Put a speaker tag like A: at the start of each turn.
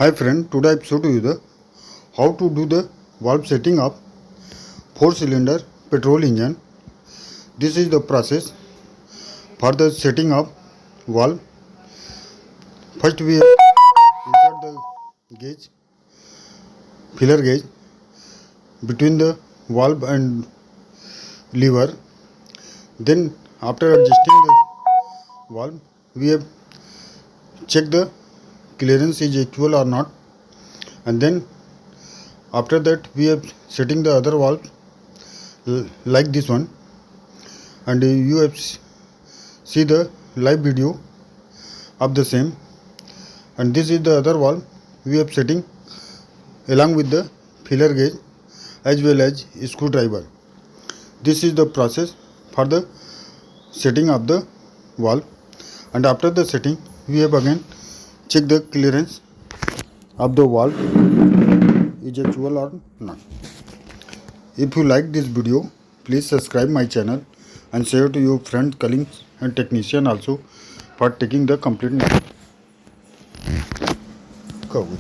A: Hi friend, today I show to you the how to do the valve setting of 4-cylinder petrol engine. This is the process for the setting of valve. First we insert the gauge, filler gauge between the valve and lever. Then after adjusting the valve, we have check the clearance is equal or not, and then after that we have setting the other valve like this one, and you have see the live video of the same. And this is the other valve we have setting along with the filler gauge as well as screwdriver. This is the process for the setting of the valve, and after the setting we have again check the clearance of the valve is actual or not. If you like this video, please subscribe my channel and share to your friends, colleagues and technician also for taking the complete cover.